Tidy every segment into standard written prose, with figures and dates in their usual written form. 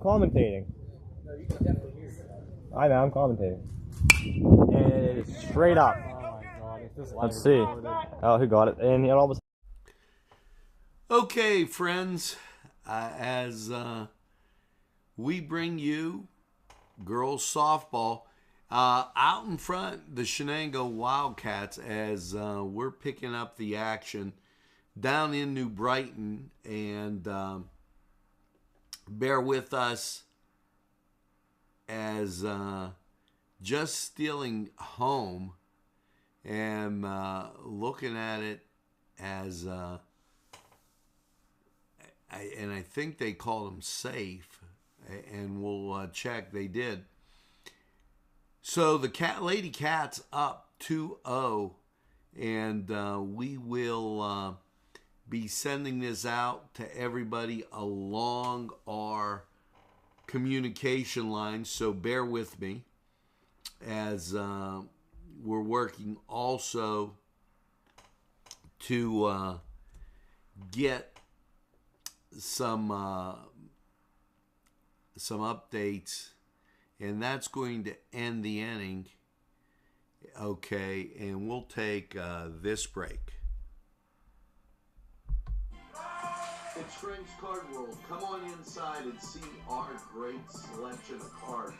commentating. No, you can definitely hear it. I know, I'm commentating. And it is straight up. Oh my god, if this Let's see. Oh, who got it? And it almost. Okay, friends, as we bring you girls softball out in front, the Shenango Wildcats, as we're picking up the action down in New Brighton, and bear with us as just stealing home and looking at it as and I think they called them safe, and we'll check. They did. So the Lady Cats up 2-0, and we will be sending this out to everybody along our communication lines, so bear with me as we're working also to get some updates, and that's going to end the inning. Okay, and we'll take this break. It's Frank's Card World. Come on inside and see our great selection of cards.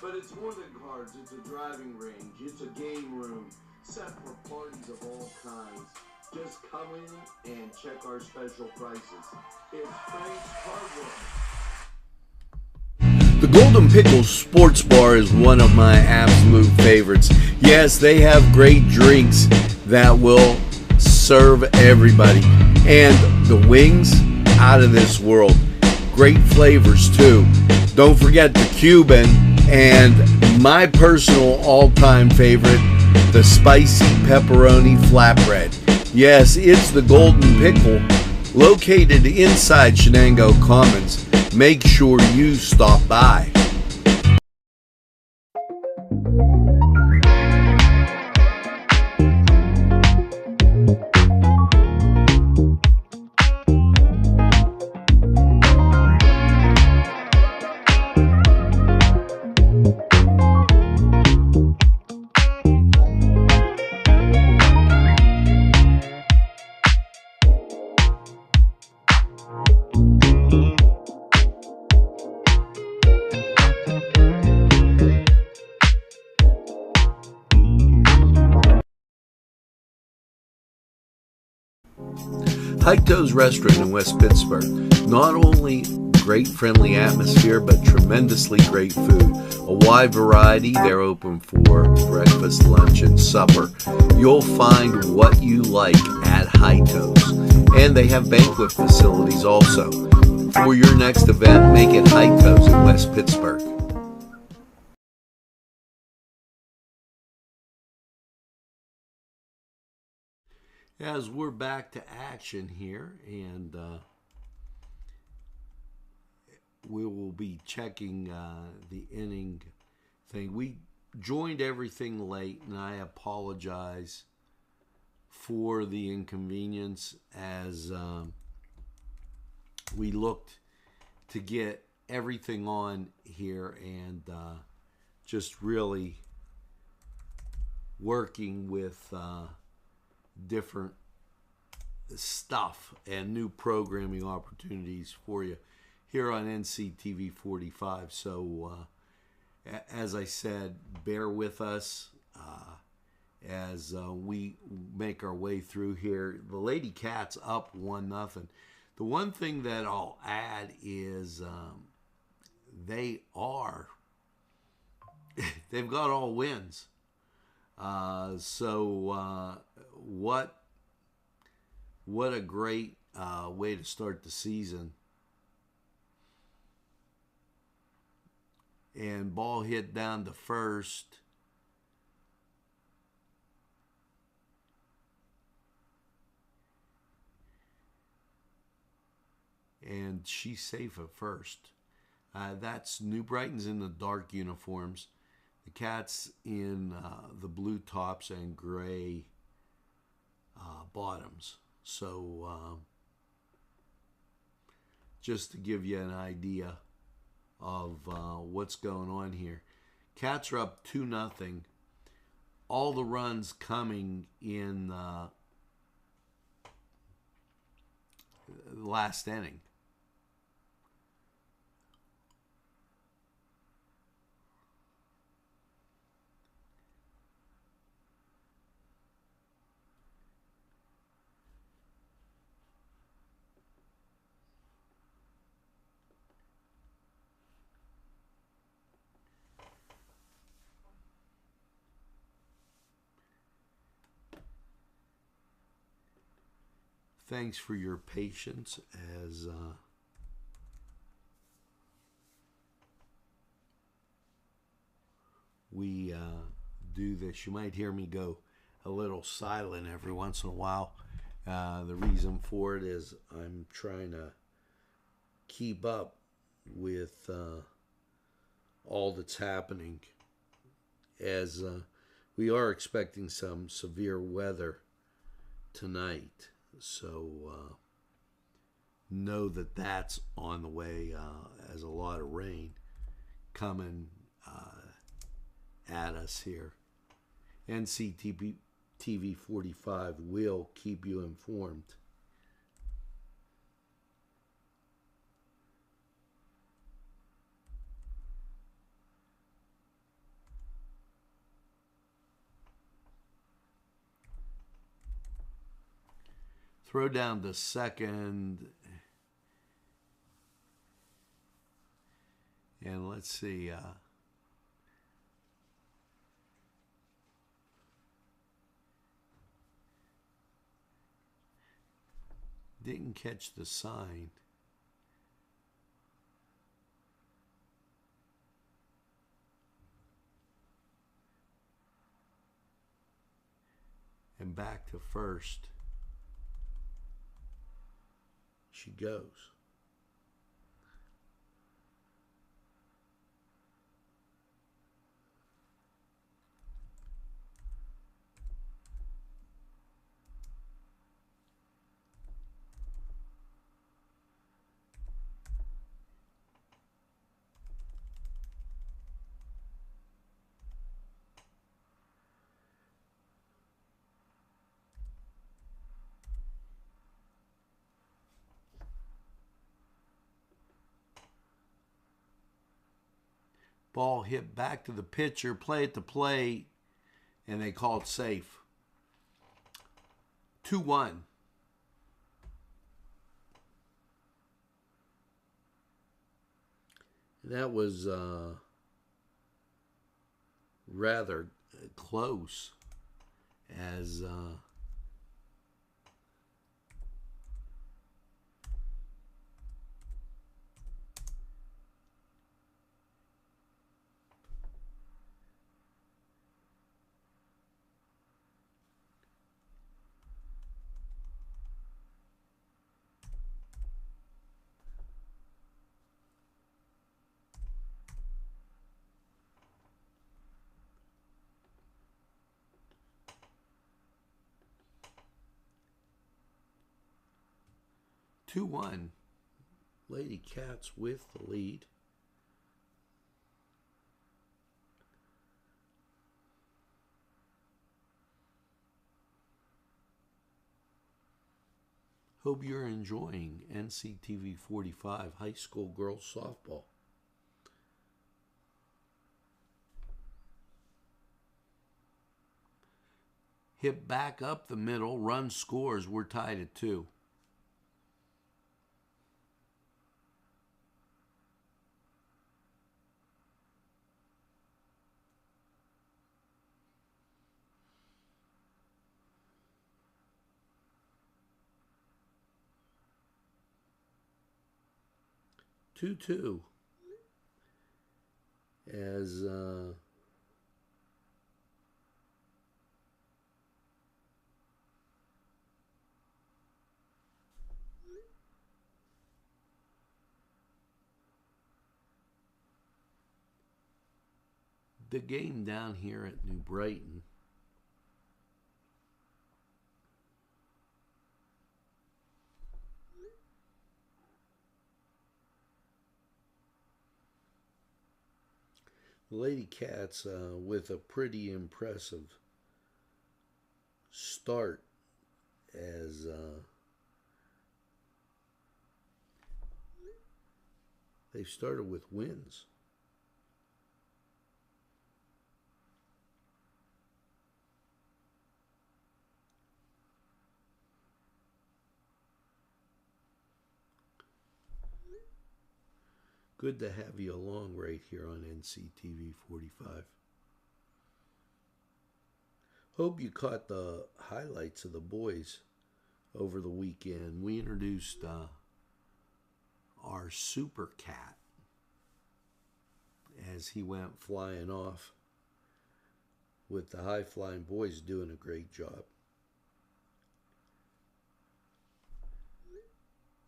But it's more than cards. It's a driving range. It's a game room set for parties of all kinds. Just come in and check our special prices. It's Frank's Card World. The Golden Pickles Sports Bar is one of my absolute favorites. Yes, they have great drinks that will serve everybody. And the wings, out of this world. Great flavors too. Don't forget the Cuban, and my personal all-time favorite, the spicy pepperoni flatbread. Yes, it's the Golden Pickle, located inside Shenango Commons. Make sure you stop by. Heito's Restaurant in West Pittsburgh. Not only great friendly atmosphere, but tremendously great food. A wide variety. They're open for breakfast, lunch, and supper. You'll find what you like at Heito's. And they have banquet facilities also. For your next event, make it Heito's in West Pittsburgh. As we're back to action here, and we will be checking the inning thing. We joined everything late, and I apologize for the inconvenience as we looked to get everything on here and just really working with different stuff and new programming opportunities for you here on Nctv45. So as I said, bear with us as we make our way through here. The Lady Cats up 1-0. The one thing that I'll add is they've got all wins. So what a great way to start the season. And ball hit down to first. And she's safe at first. That's New Brighton's in the dark uniforms. The Cats in the blue tops and gray bottoms. So just to give you an idea of what's going on here. Cats are up 2-0. All the runs coming in the last inning. Thanks for your patience as we do this. You might hear me go a little silent every once in a while. The reason for it is I'm trying to keep up with all that's happening, as we are expecting some severe weather tonight. So know that that's on the way, as a lot of rain coming at us here. Nctv45 will keep you informed. Throw down to second. And let's see. Didn't catch the sign. And back to first. She goes. Ball hit back to the pitcher, play at the plate, and they called safe. 2-1. That was rather close, as 2-1. Lady Cats with the lead. Hope you're enjoying Nctv45 High School Girls Softball. Hit back up the middle, run scores. We're tied at 2. Two, as the game down here at New Brighton Lady Cats with a pretty impressive start as they've started with wins. Good to have you along right here on NCTV45. Hope you caught the highlights of the boys over the weekend. We introduced our super cat as he went flying off with the high flying boys doing a great job.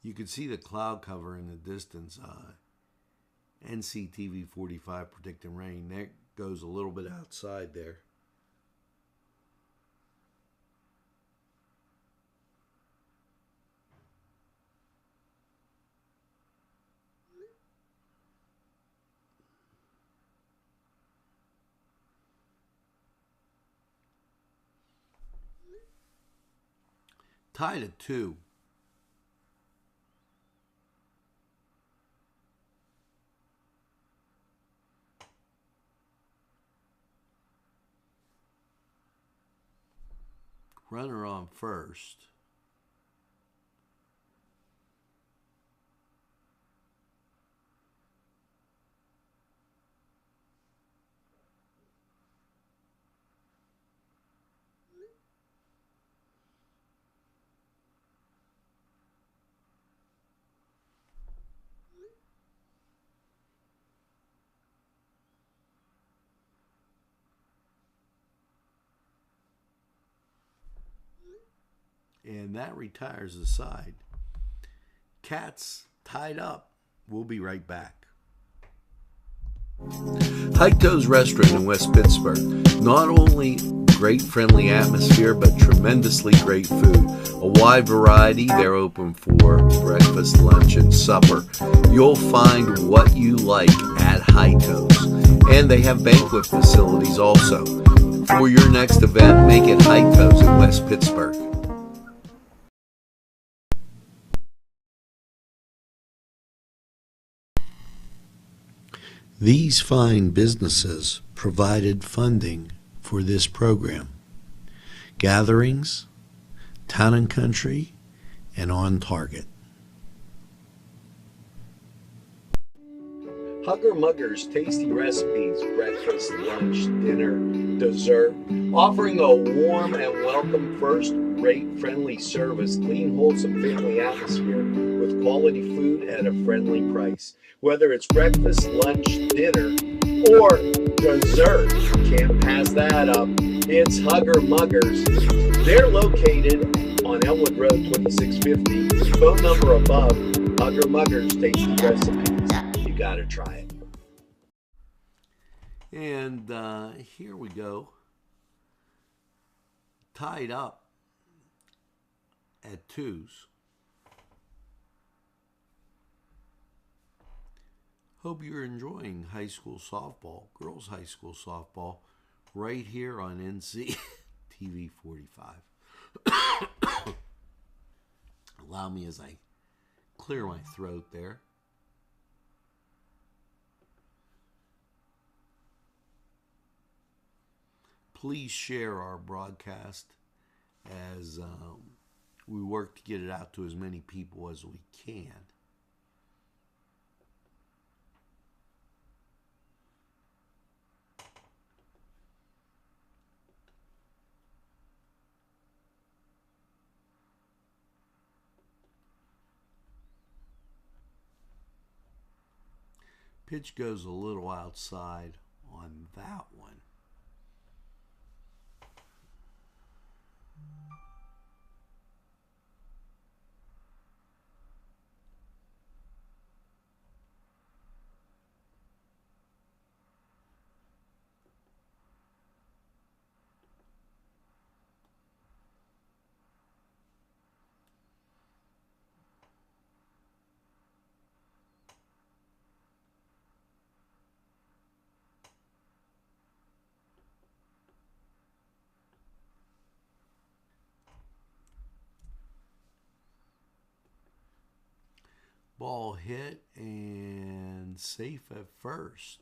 You can see the cloud cover in the distance. NCTV45 predicting rain. That goes a little bit outside there. Tied at 2. Runner on first. And that retires the side. Cats tied up. We'll be right back. Heito's Restaurant in West Pittsburgh. Not only great friendly atmosphere, but tremendously great food. A wide variety. They're open for breakfast, lunch, and supper. You'll find what you like at Heito's. And they have banquet facilities also. For your next event, make it Heito's in West Pittsburgh. These fine businesses provided funding for this program. Gatherings, Town and Country, and On Target. Hugger Mugger's tasty recipes, breakfast, lunch, dinner, dessert, offering a warm and welcome first-rate friendly service, clean, wholesome family atmosphere with quality food at a friendly price. Whether it's breakfast, lunch, dinner, or dessert, can't pass that up. It's Hugger Muggers. They're located on Elmwood Road 2650. Phone number above. Hugger Muggers tasty recipes. You gotta try it. And here we go. Tied up at 2s. Hope you're enjoying high school softball, girls high school softball, right here on NCTV45. Allow me as I clear my throat there. Please share our broadcast as we work to get it out to as many people as we can. Pitch goes a little outside on that one. ball hit and safe at first.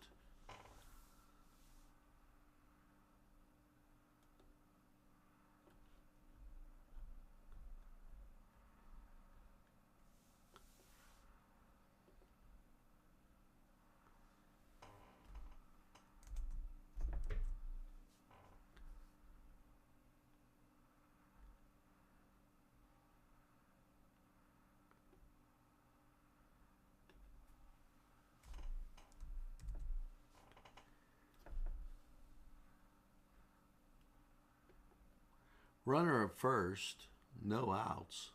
Runner at first, no outs.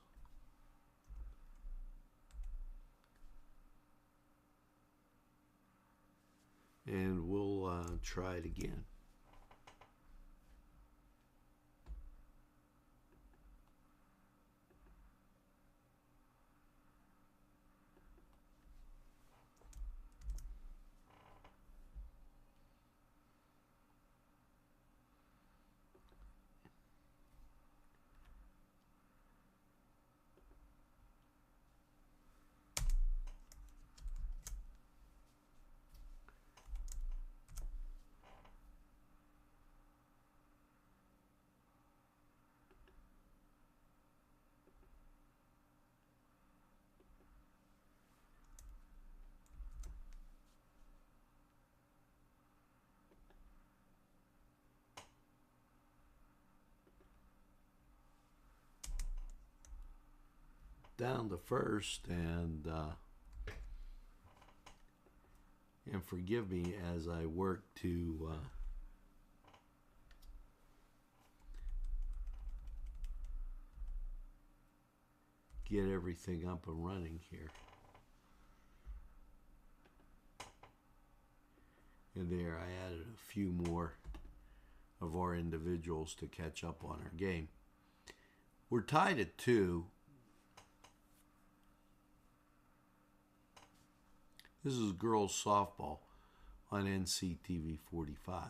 And we'll try it again. Down to first, and forgive me as I work to get everything up and running here. And there I added a few more of our individuals to catch up on our game. We're tied at 2. This is girls softball on Nctv45.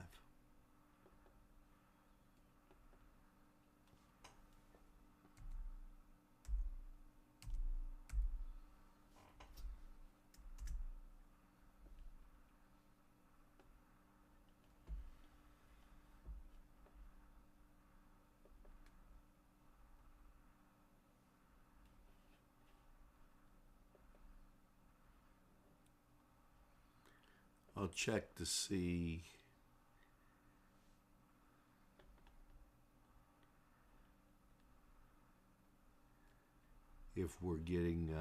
I'll check to see if we're getting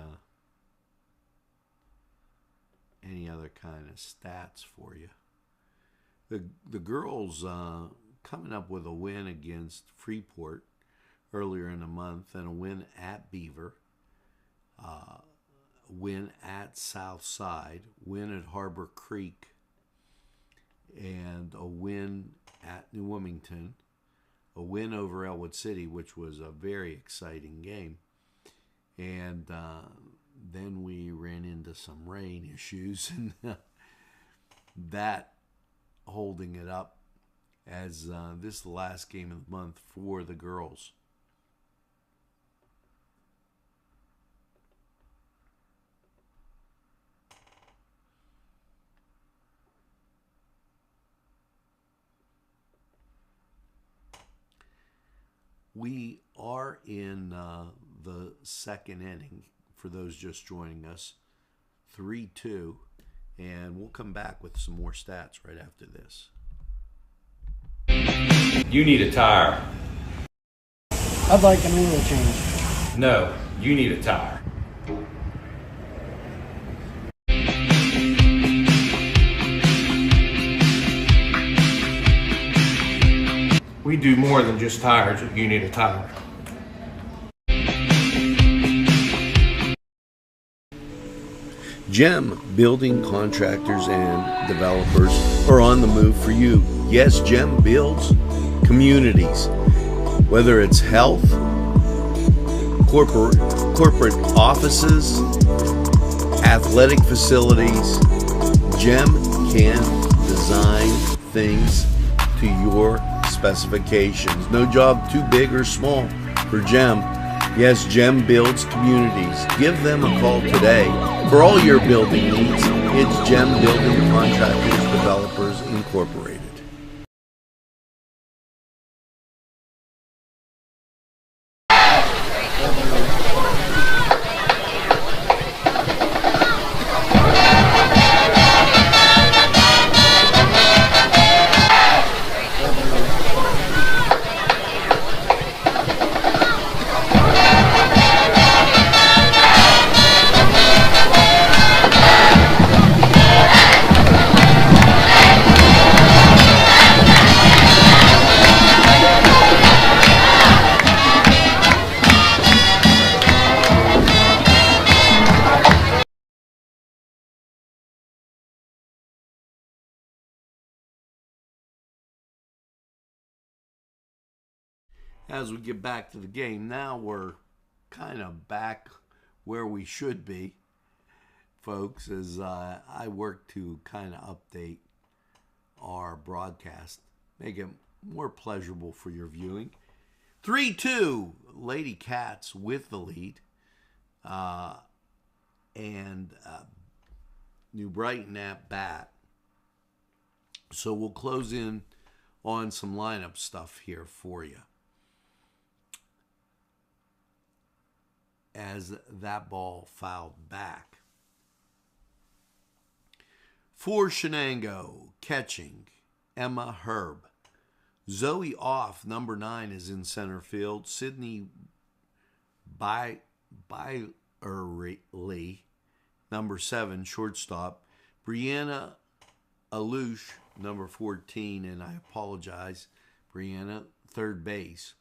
any other kind of stats for you. The girls coming up with a win against Freeport earlier in the month, and a win at Beaver, win at Southside, win at Harbor Creek, and a win at New Wilmington, a win over Elwood City, which was a very exciting game. And then we ran into some rain issues, and that holding it up as this is the last game of the month for the girls. We are in the second inning, for those just joining us, 3-2, and we'll come back with some more stats right after this. You need a tire. I'd like an oil change. No, you need a tire. We do more than just tires if you need a tire. GEM building contractors and developers are on the move for you. Yes, GEM builds communities, whether it's health, corporate offices, athletic facilities. GEM can design things to your specifications. No job too big or small for GEM. Yes, Gem builds communities. Give them a call today. For all your building needs, it's Gem Building Contractors Developers Incorporated. As we get back to the game, now we're kind of back where we should be, folks, as I work to kind of update our broadcast, make it more pleasurable for your viewing. 3-2, Lady Cats with the lead, and New Brighton at bat. So we'll close in on some lineup stuff here for you, as that ball fouled back. For Shenango, catching, Emma Herb. Zoe Off, number 9, is in center field. Sydney Byerly, number 7, shortstop. Brianna Alouche, number 14, and I apologize, Brianna, third base.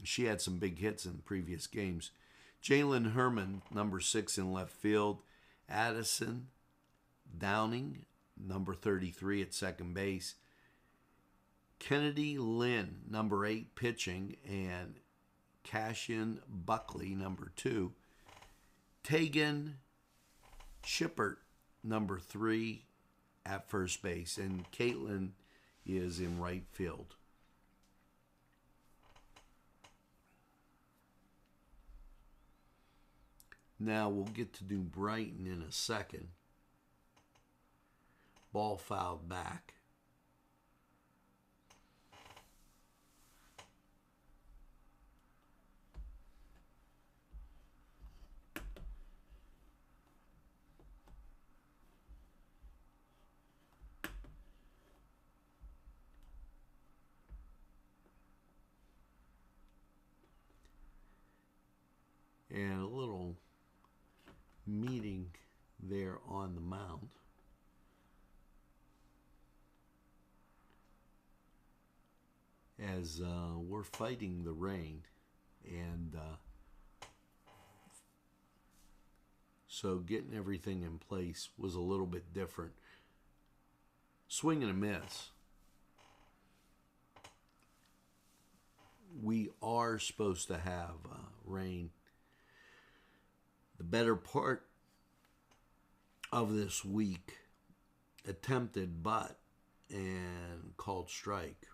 She had some big hits in previous games. Jalen Herman, number 6 in left field. Addison Downing, number 33 at second base. Kennedy Lynn, number 8, pitching. And Cashin Buckley, number 2. Tegan Shippert, number 3 at first base. And Caitlin is in right field. Now we'll get to New Brighton in a second. Ball fouled back. And a little meeting there on the mound. As we're fighting the rain, and so getting everything in place was a little bit different. Swing and a miss. We are supposed to have rain the better part of this week. Attempted butt and called strike.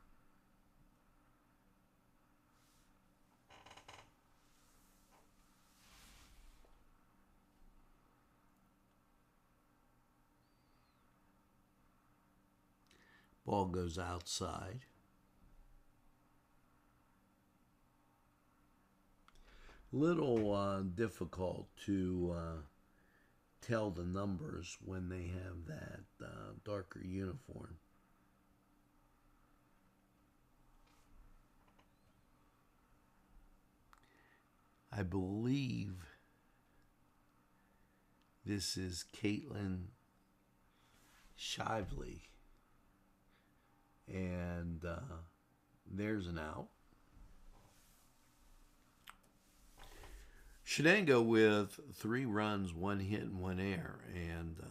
Ball goes outside. Little difficult to tell the numbers when they have that darker uniform. I believe this is Caitlin Shively. And there's an out. Shenango with 3 runs, 1 hit, and 1 error. And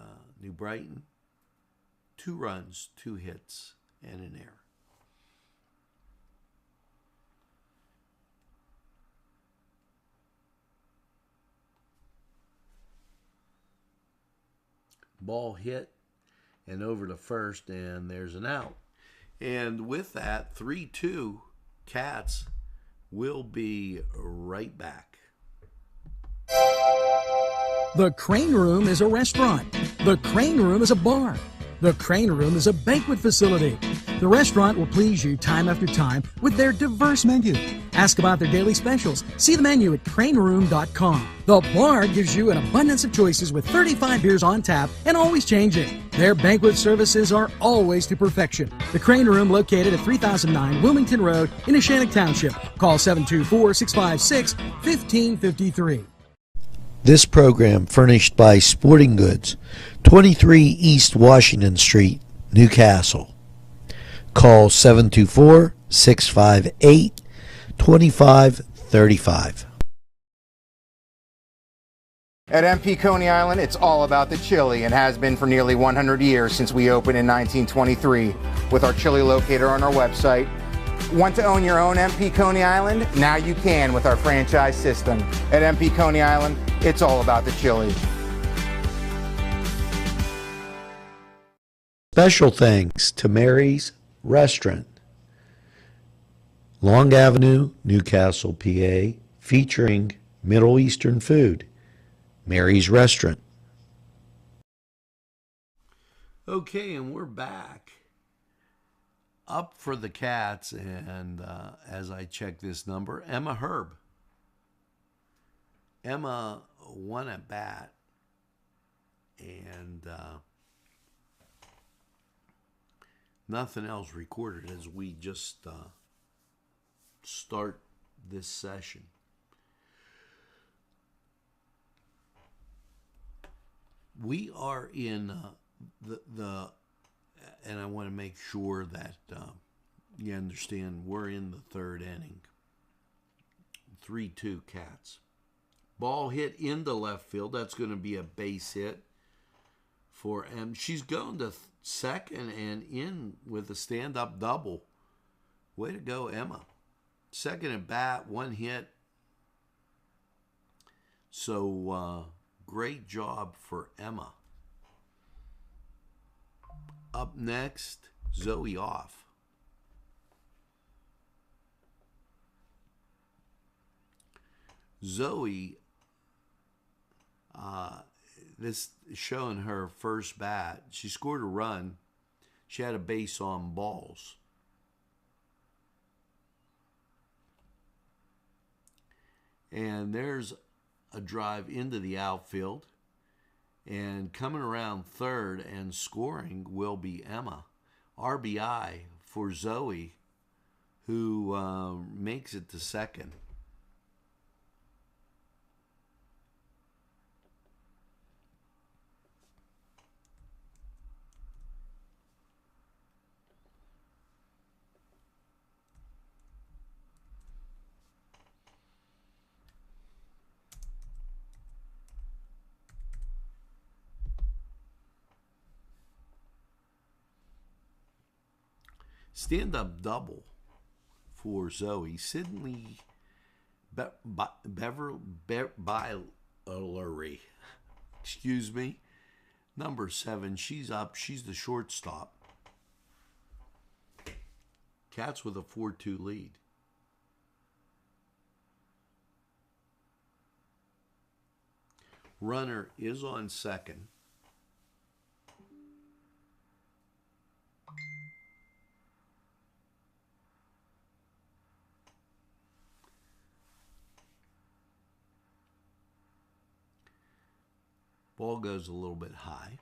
New Brighton, 2 runs, 2 hits, and an error. Ball hit and over to first, and there's an out. And with that, 3-2, Cats will be right back. The Crane Room is a restaurant. The Crane Room is a bar. The Crane Room is a banquet facility. The restaurant will please you time after time with their diverse menu. Ask about their daily specials. See the menu at craneroom.com. The bar gives you an abundance of choices with 35 beers on tap and always changing. Their banquet services are always to perfection. The Crane Room, located at 3009 Wilmington Road in Neshannock Township. Call 724-656-1553. This program furnished by Sporting Goods, 23 East Washington Street, Newcastle. Call 724-658-2535. At MP Coney Island, it's all about the chili and has been for nearly 100 years since we opened in 1923 with our chili locator on our website. Want to own your own MP Coney Island? Now you can with our franchise system. At MP Coney Island, it's all about the chili. Special thanks to Mary's Restaurant, Long Avenue, Newcastle, PA, featuring Middle Eastern food. Mary's Restaurant. Okay, and we're back. Up for the Cats, and as I check this number, Emma Herb. Emma won at bat, and nothing else recorded as we just start this session. We are in the and I want to make sure that you understand we're in the third inning. 3-2 Cats. Ball hit into left field. That's going to be a base hit for Em. She's going to second and in with a stand-up double. Way to go, Emma. Second at bat, one hit. So great job for Emma. Up next, Zoe off. Zoe, this is showing her first bat. She scored a run. She had a base on balls. And there's a drive into the outfield. And coming around third and scoring will be Emma. RBI for Zoe, who makes it to second. Stand-up double for Zoe. Sydney Bylery. Excuse me. Number 7. She's up. She's the shortstop. Cats with a 4-2 lead. Runner is on second. Ball goes a little bit high.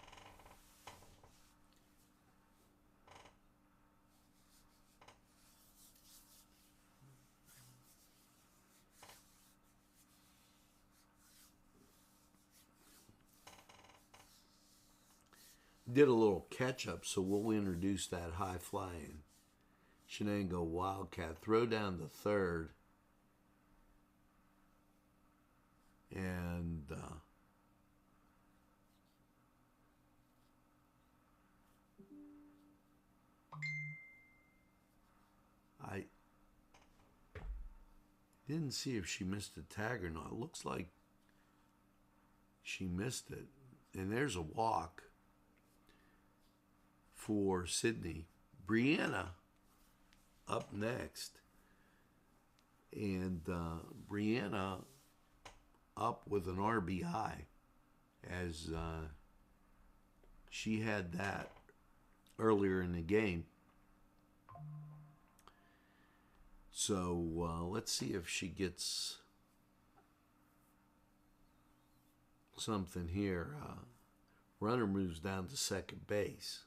Did a little catch-up, so we'll introduce that high-flying Shenango Wildcat. Throw down the third. And I didn't see if she missed a tag or not. It looks like she missed it. And there's a walk for Sydney. Brianna up next. And Brianna up with an RBI, as she had that earlier in the game. So let's see if she gets something here. Runner moves down to second base.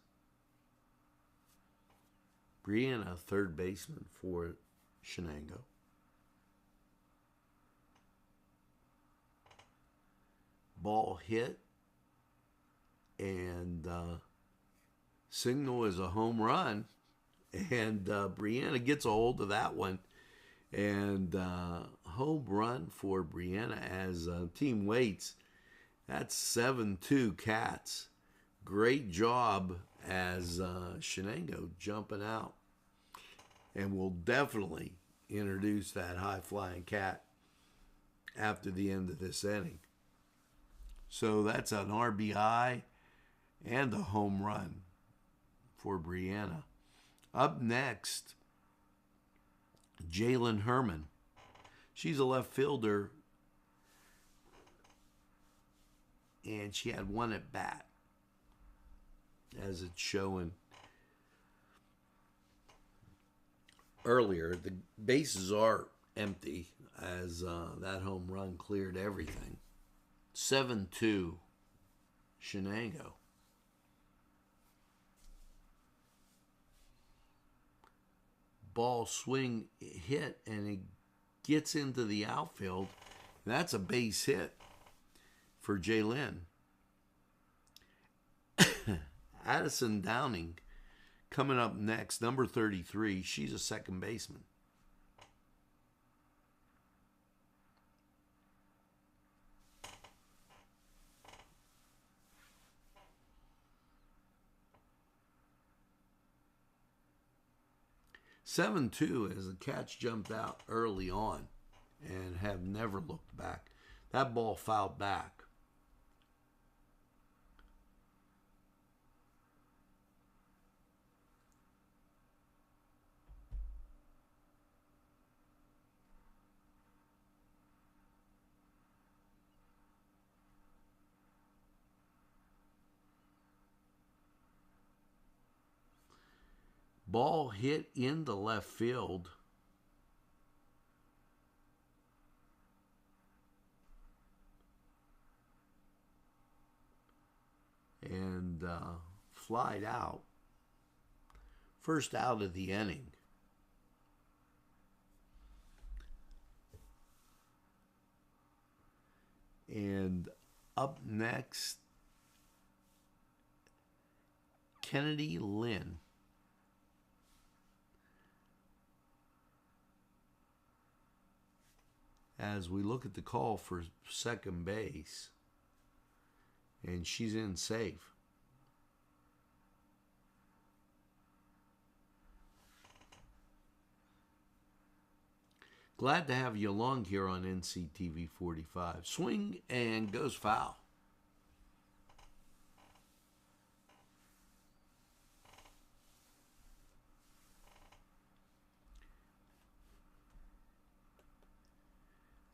Brianna, third baseman for Shenango. Ball hit, and signal is a home run, and Brianna gets a hold of that one, and home run for Brianna as team waits. That's 7-2 Cats. Great job as Shenango jumping out, and we'll definitely introduce that high-flying cat after the end of this inning. So that's an RBI and a home run for Brianna. Up next, Jalen Herman. She's a left fielder, and she had one at bat, as it's showing earlier. The bases are empty as that home run cleared everything. 7-2 Shenango. Ball swing hit, and it gets into the outfield. That's a base hit for Jaylin. Addison Downing coming up next, number 33. She's a second baseman. (7-2) as the Cats jumped out early on and have never looked back. That ball fouled back. Ball hit into left field. And flied out. First out of the inning. And up next, Kennedy Lynn. As we look at the call for second base, and she's in safe. Glad to have you along here on Nctv45. Swing and goes foul.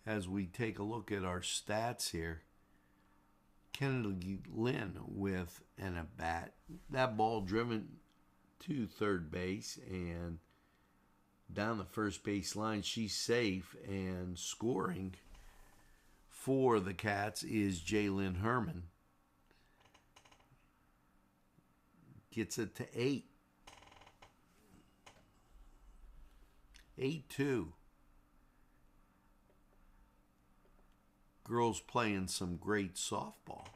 As we take a look at our stats here, Kennedy Lynn with an at-bat. That ball driven to third base and down the first base line. She's safe, and scoring for the Cats is Jalen Herman. Gets it to 8. 8-2. Girls playing some great softball.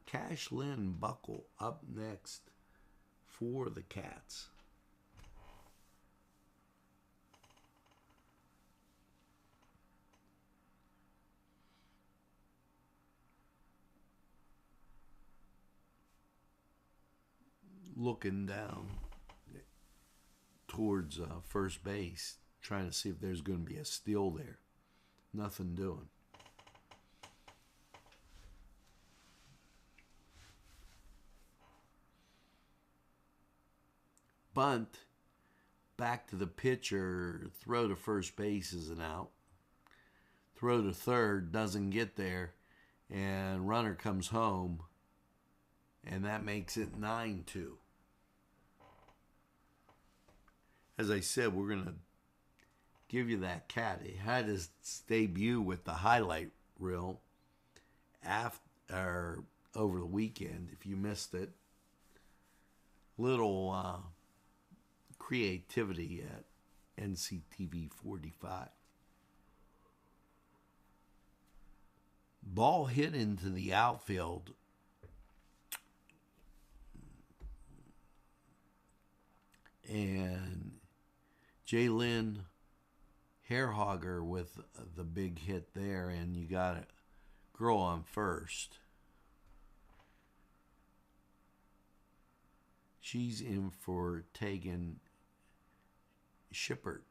Cash Lynn Buckle up next for the Cats. Looking down towards first base, trying to see if there's going to be a steal there. Nothing doing. bunt back to the pitcher, throw to first base is an out. Throw to third, doesn't get there, and runner comes home, and that makes it 9-2. As I said, we're going to give you that cat. He had his debut with the highlight reel over the weekend. If you missed it, little creativity at Nctv45. Ball hit into the outfield. And Jalen Hairhogger with the big hit there, and you got a girl on first. She's in for Tegan Shippert.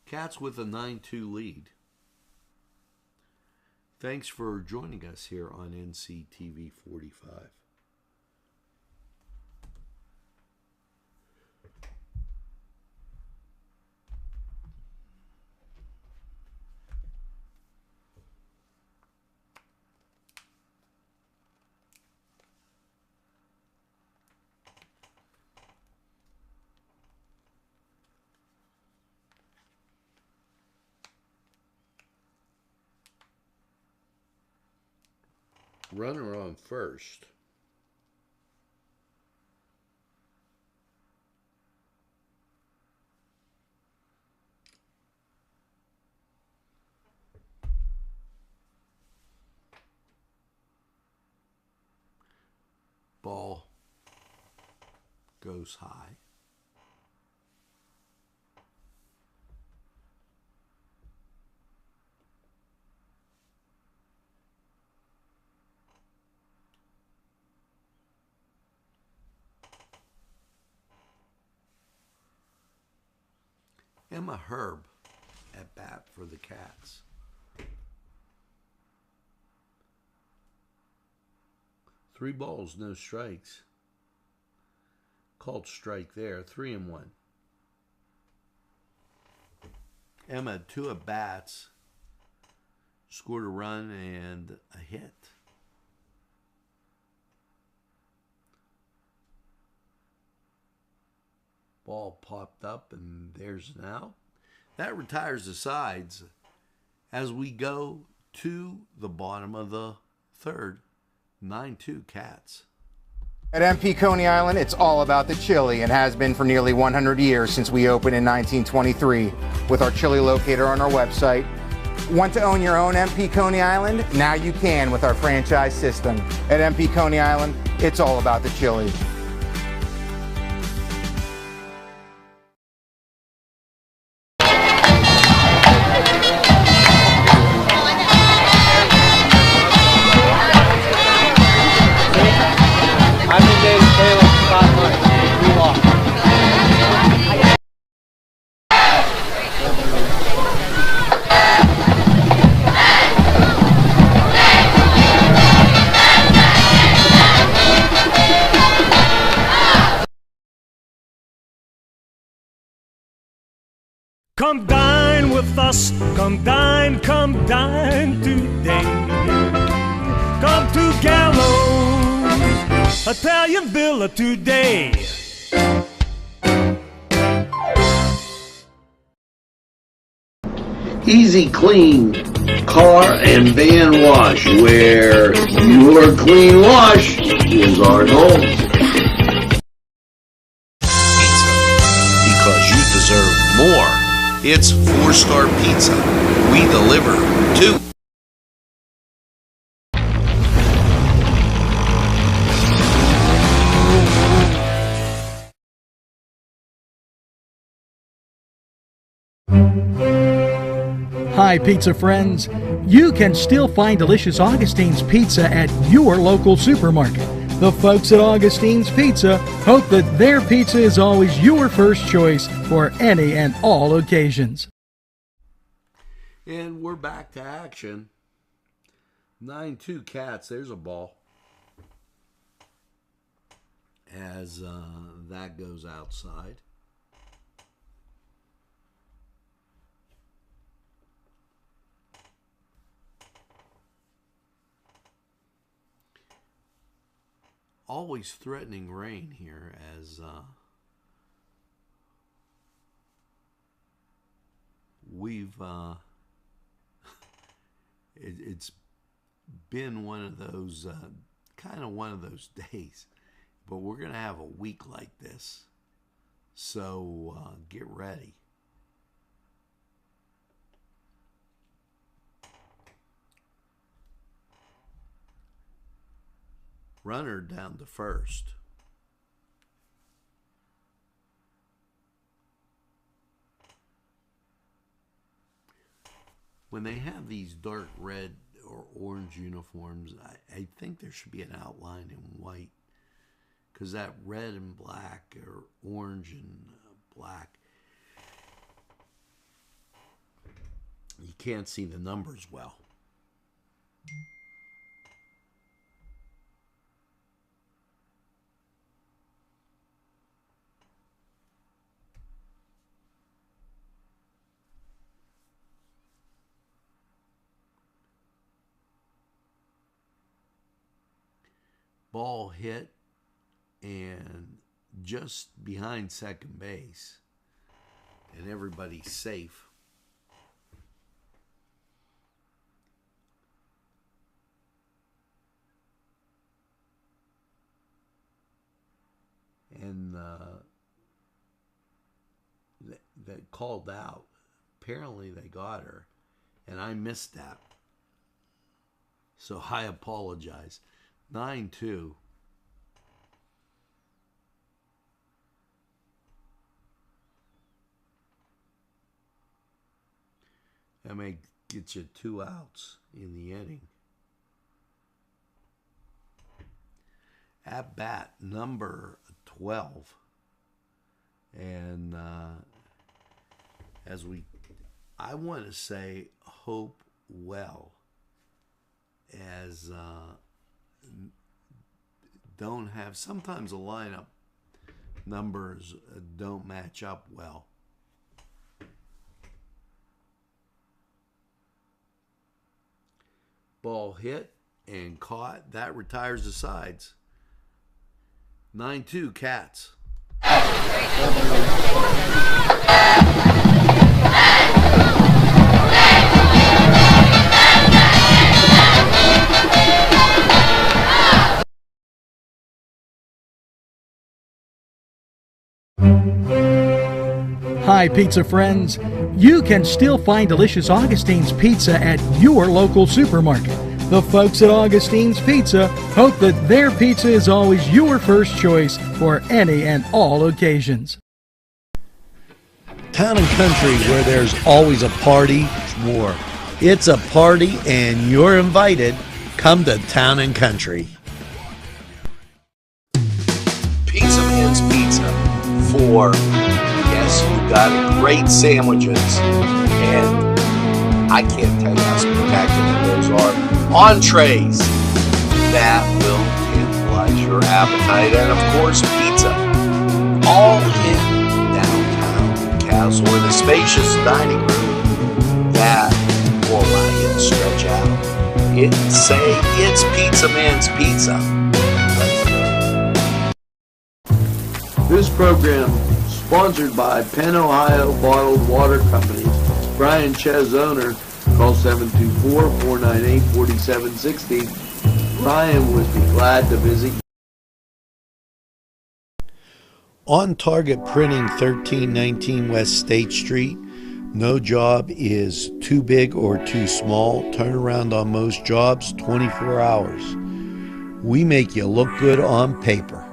Cats with a 9-2 lead. Thanks for joining us here on Nctv45. Runner on first. Ball goes high. Emma Herb at bat for the Cats. Three balls, no strikes. Called strike there, 3-1. Emma had 2 at bats, scored a run and a hit. Ball popped up, and there's an out. That retires the sides as we go to the bottom of the third. 9-2 Cats. At MP Coney Island, it's all about the chili and has been for nearly 100 years since we opened in 1923 with our chili locator on our website. Want to own your own MP Coney Island? Now you can with our franchise system. At MP Coney Island, it's all about the chili. Come dine with us, come dine today. Come to Gallows Italian Villa today. Easy Clean Car and Van Wash, where your clean wash is our goal. Because you deserve more. It's 4-star pizza. We deliver too. Hi, pizza friends. You can still find delicious Augustine's Pizza at your local supermarket. The folks at Augustine's Pizza hope that their pizza is always your first choice for any and all occasions. And we're back to action. 9-2 Cats. There's a ball. As that goes outside. Always threatening rain here as we've it's been one of those kind of one of those days, but we're gonna have a week like this, so get ready. Runner down to first. When they have these dark red or orange uniforms, I think there should be an outline in white, because that red and black or orange and black, you can't see the numbers well. Ball hit and just behind second base, and everybody's safe. And that called out. Apparently they got her, and I missed that. So I apologize. 9-2. That may get you 2 outs in the inning. At bat number 12. And I want to say hope well, as don't have, sometimes the lineup numbers don't match up well. Ball hit and caught. That retires the sides. 9-2 Cats. Hi, pizza friends. You can still find delicious Augustine's Pizza at your local supermarket. The folks at Augustine's Pizza hope that their pizza is always your first choice for any and all occasions. Town and Country, where there's always a party, more. It's a party and you're invited. Come to Town and Country. Pizza Man's Pizza for, yes, you got great sandwiches, and I can't tell you how spectacular those are. Entrees that will tantalize your appetite, and of course pizza, all in downtown Castle in a spacious dining room that will allow you to stretch out. Say it's Pizza Man's Pizza. This program sponsored by Penn Ohio Bottled Water Company. Brian Ches, owner. Call 724-498-4760. Brian would be glad to visit. On Target Printing, 1319 West State Street. No job is too big or too small. Turnaround on most jobs, 24 hours. We make you look good on paper.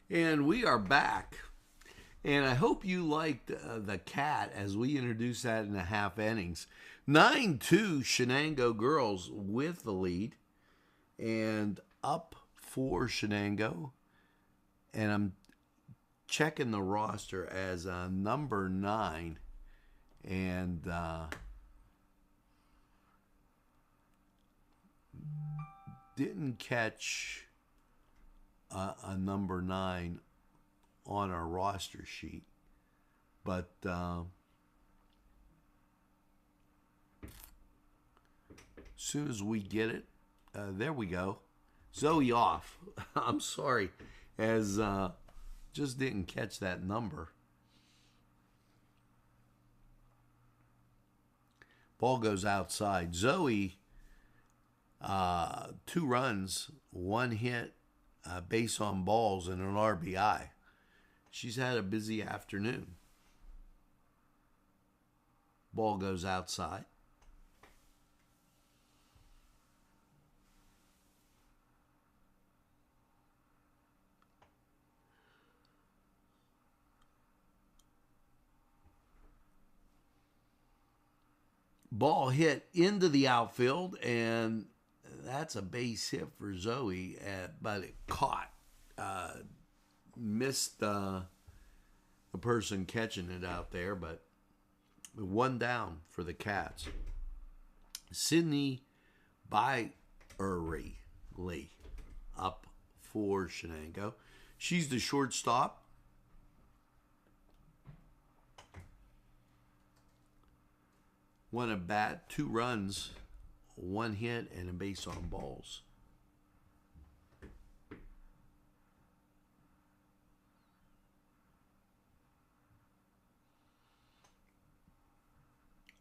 And we are back. And I hope you liked the cat as we introduced that in the half innings. 9-2 Shenango girls with the lead and up for Shenango. And I'm checking the roster as number 9. And didn't catch a number 9 on our roster sheet. But soon as we get it, there we go. Zoe off. I'm sorry, as just didn't catch that number. Ball goes outside. Zoe, 2 runs, 1 hit, base on balls, and an RBI. She's had a busy afternoon. Ball goes outside. Ball hit into the outfield, and that's a base hit for Zoe, but it caught. Missed the person catching it out there, but 1 down for the Cats. Sydney Byerly up for Shenango. She's the shortstop. One at bat, 2 runs, 1 hit, and a base on balls.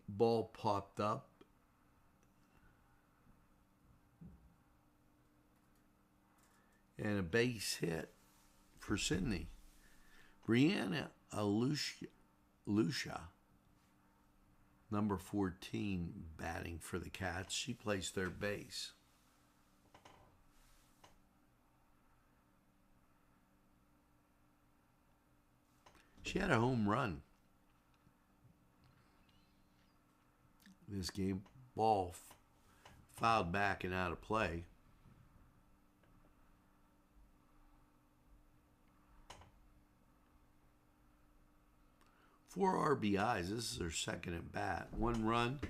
Ball popped up. And a base hit for Sydney. Brianna Lucia, number 14, batting for the Cats. She plays third base. She had a home run this game. Ball fouled back and out of play. Four RBIs. This is her second at bat. 1 run,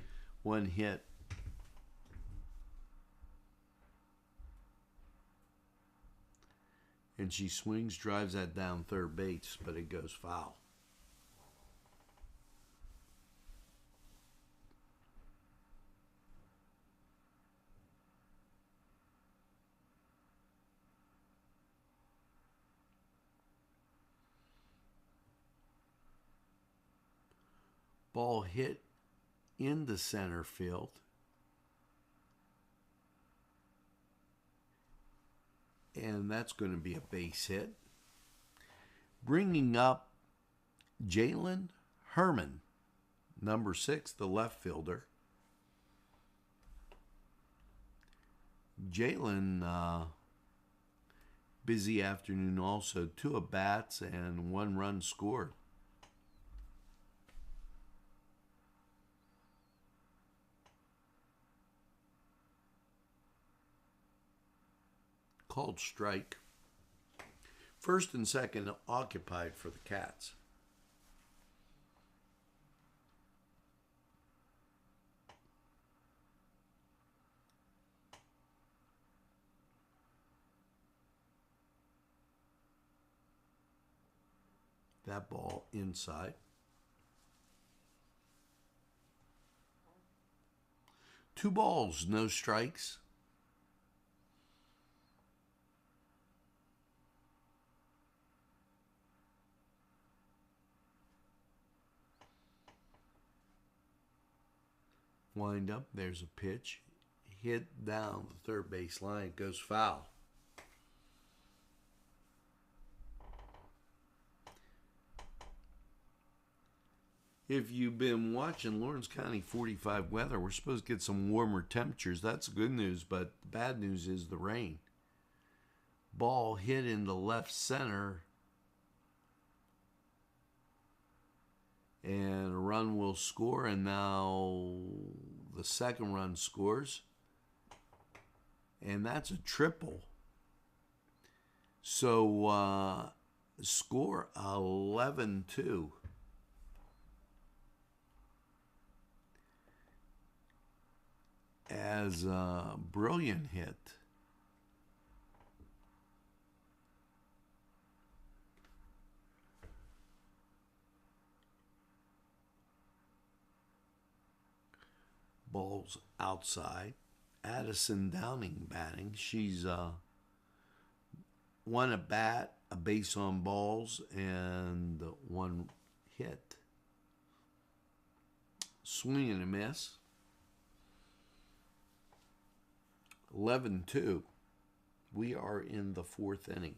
1 hit. And she swings, drives that down third base, but it goes foul. Ball hit into center field. And that's going to be a base hit. Bringing up Jalen Herman, number 6, the left fielder. Jalen, busy afternoon also. 2 at-bats and 1 run scored. Called strike. First and second occupied for the Cats. That ball inside. 2 balls, no strikes. Wind up, there's a pitch. Hit down the third base line. It goes foul. If you've been watching Lawrence County 45 weather, we're supposed to get some warmer temperatures. That's good news, but the bad news is the rain. Ball hit into left center. And a run will score, and now the second run scores. And that's a triple. So score 11-2. As a brilliant hit. Ball's outside. Addison Downing batting. She's one at bat, a base on balls, and one hit. Swing and a miss. 11-2. We are in the fourth inning.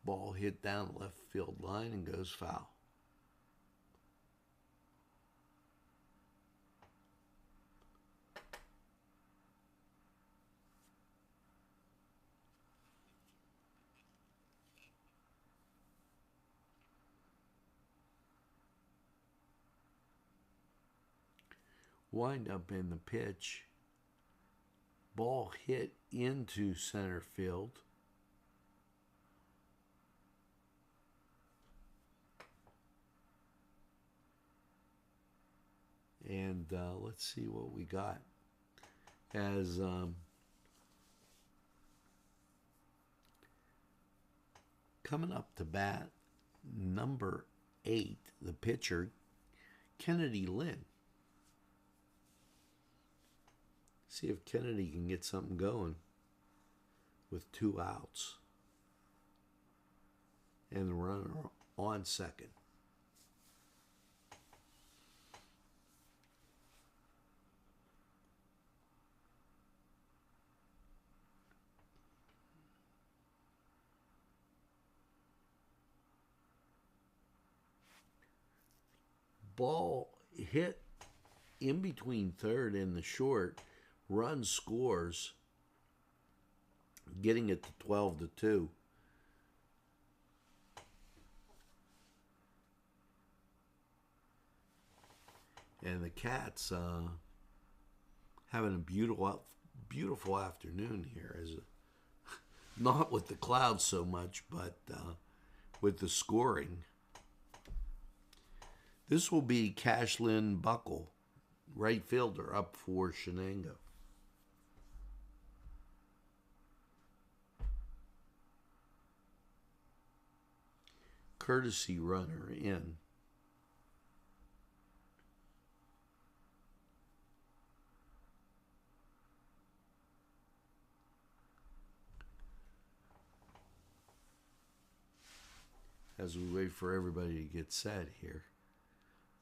Ball hit down the left field line and goes foul. Wind up in the pitch. Ball hit into center field. And let's see what we got. As coming up to bat, number 8, the pitcher, Kennedy Lynn. See if Kennedy can get something going with 2 outs. And the runner on second. Ball hit in between third and the short. Run scores, getting it to 12-2. And the Cats having a beautiful afternoon here. Not with the clouds so much, but with the scoring. This will be Cashlyn Buckle, right fielder, up for Shenango. Courtesy runner in. As we wait for everybody to get set here.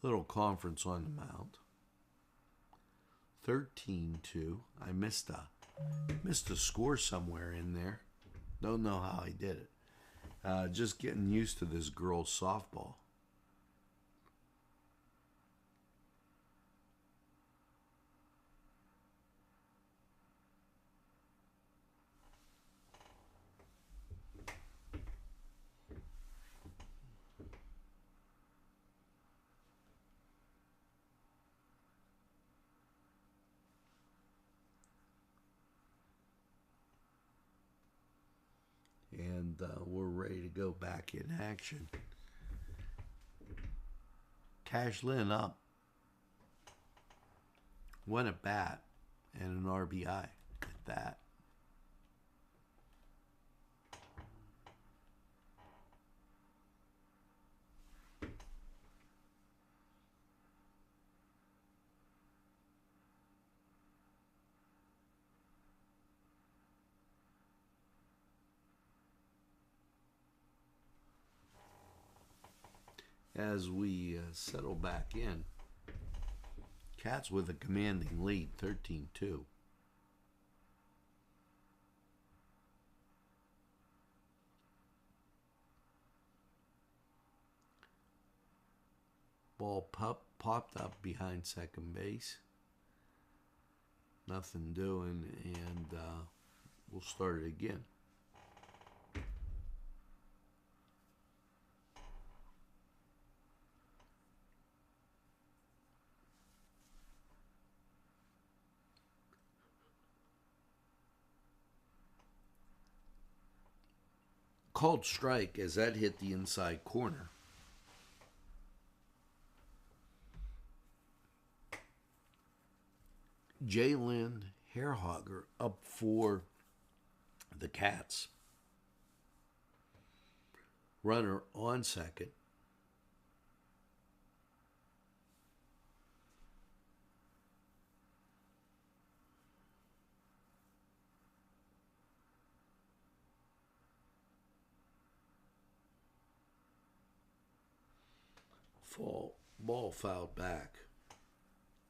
Little conference on the mound. 13-2. I missed a score somewhere in there. Don't know how I did it. Just getting used to this girls' softball. And we're ready to go back in action. Cashlyn up. 1 at bat and an RBI at that. As we settle back in, Cats with a commanding lead, 13-2. Ball popped up behind second base. Nothing doing, and we'll start it again. Called strike as that hit the inside corner. Jalen Hairhogger up for the Cats. Runner on second. Ball fouled back.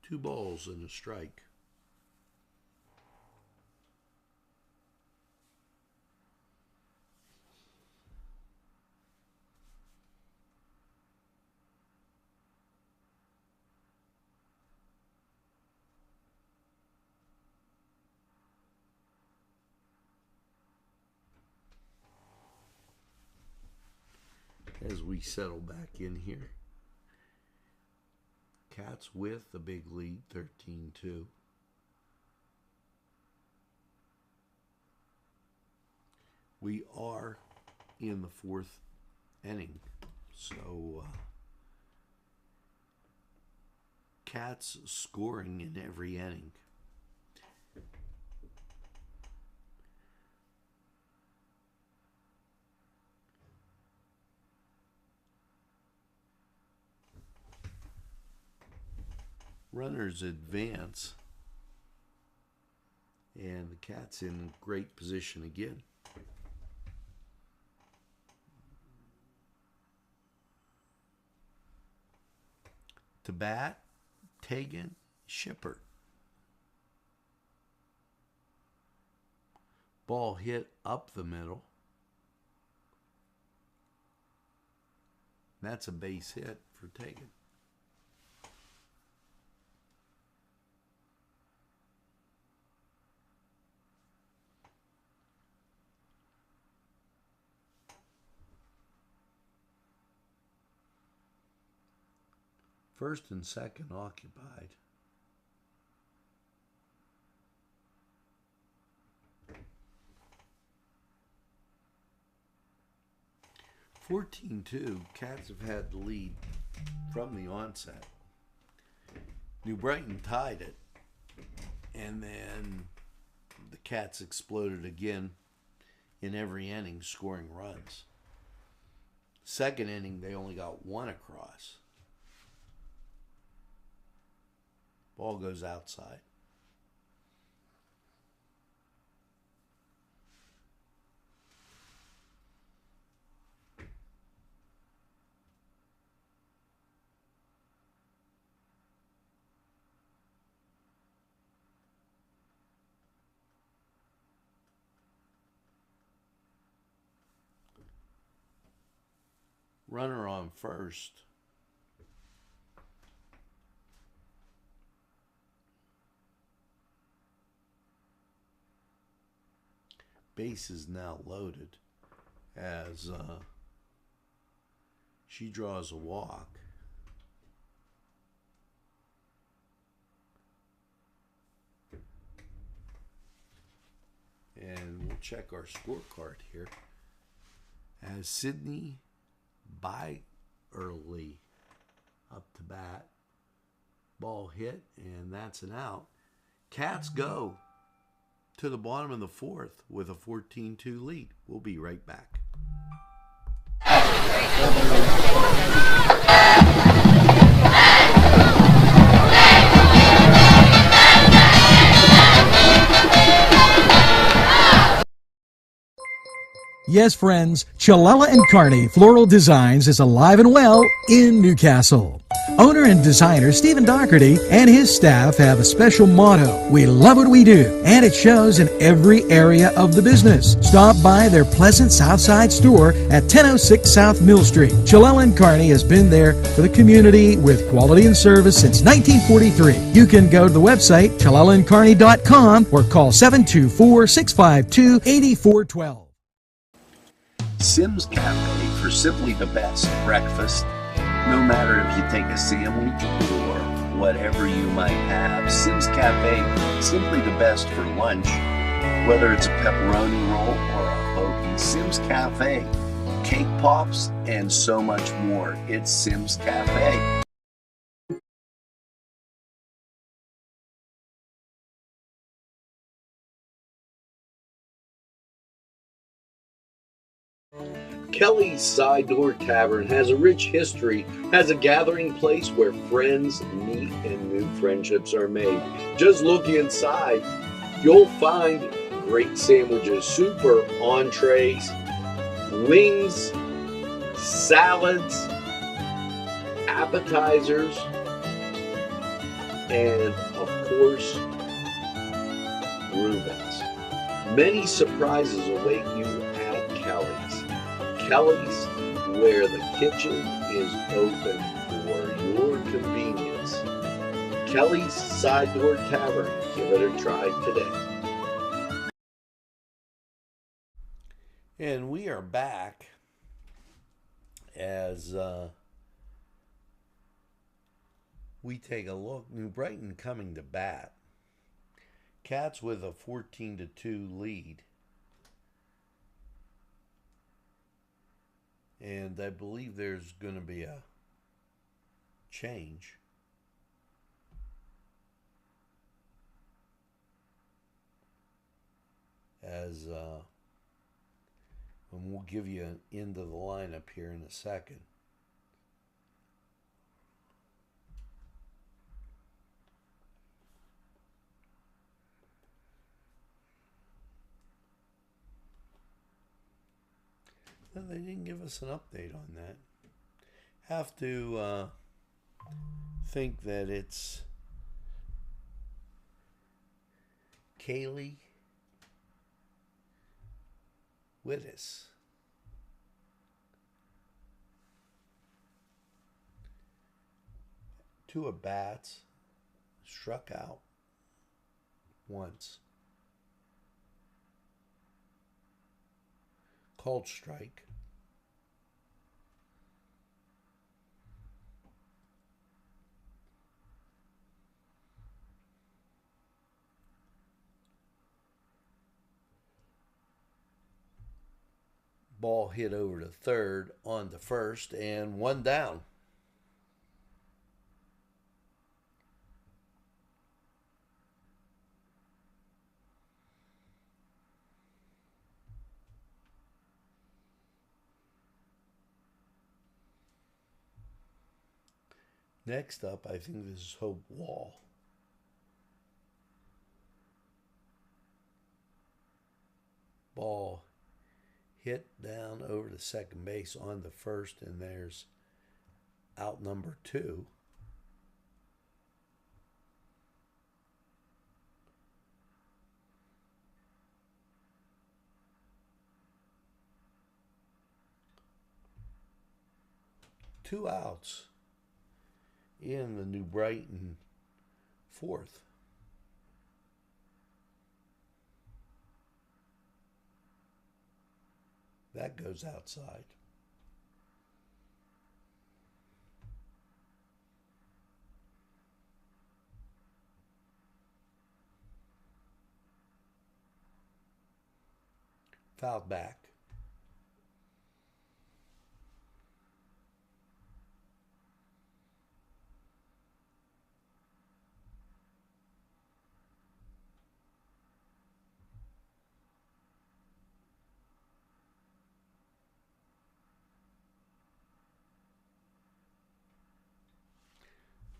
2 balls and a strike. As we settle back in here. Cats with the big lead, 13-2. We are in the 4th inning, so Cats scoring in every inning. Runners advance, and the Cats in great position again. To bat, Tegan Shippert. Ball hit up the middle. That's a base hit for Tegan. First and second occupied. (14-2). Cats have had the lead from the onset. New Brighton tied it, and then the Cats exploded again in every inning, scoring runs. Second inning, they only got 1 across. Ball goes outside. Runner on first. Base is now loaded as she draws a walk. And we'll check our scorecard here. As Sydney Byerly up to bat. Ball hit, and that's an out. Cats go to the bottom of the 4th with a 14-2 lead. We'll be right back. Yes, friends, Chilella & Carney Floral Designs is alive and well in Newcastle. Owner and designer Stephen Doherty and his staff have a special motto: we love what we do, and it shows in every area of the business. Stop by their pleasant Southside store at 1006 South Mill Street. Chilell & Carney has been there for the community with quality and service since 1943. You can go to the website chilellandcarney.com or call 724-652-8412. Simms Cafe for simply the best breakfast. No matter if you take a sandwich or whatever you might have, Simms Cafe, simply the best for lunch. Whether it's a pepperoni roll or a hoagie, Simms Cafe, cake pops, and so much more. It's Simms Cafe. Kelly's Side Door Tavern has a rich history, has a gathering place where friends meet and new friendships are made. Just look inside. You'll find great sandwiches, soup or entrees, wings, salads, appetizers, and of course, Reubens. Many surprises await you at Kelly's. Kelly's, where the kitchen is open for your convenience. Kelly's Side Door Tavern. Give it a try today. And we are back as we take a look. New Brighton coming to bat. Cats with a 14-2 lead. And I believe there's going to be a change. And we'll give you an end of the lineup here in a second. They didn't give us an update on that. Have to think that it's Kaylee Wittis. Two at bats, struck out once. Called strike. Ball hit over to third, on to first, and one down. Next up, I think this is Hope Wall. Ball hit down over to second base, on to first, and there's out number 2. Two outs in the New Brighton 4th. That goes outside. Fouled back.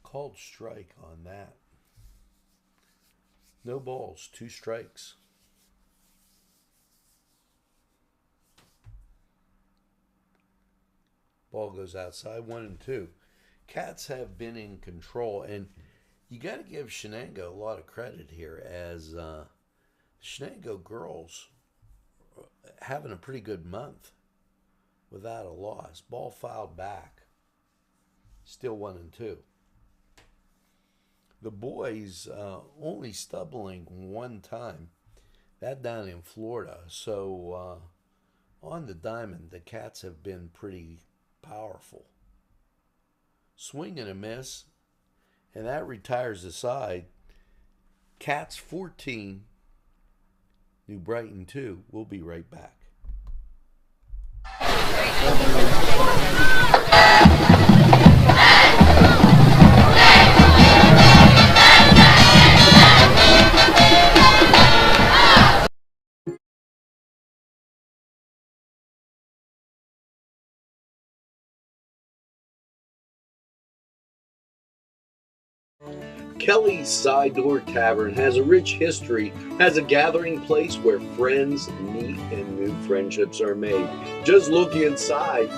Called strike on that. No balls, 2 strikes. Ball goes outside, 1-2. Cats have been in control, and you got to give Shenango a lot of credit here, as Shenango girls having a pretty good month without a loss. Ball fouled back, still 1-2. The boys only stumbling one time, that down in Florida. So on the diamond, the Cats have been pretty powerful. Swing and a miss, and that retires the side. Cats 14, New Brighton 2. We'll be right back. Kelly's Side Door Tavern has a rich history as a gathering place where friends meet and new friendships are made. Just look inside.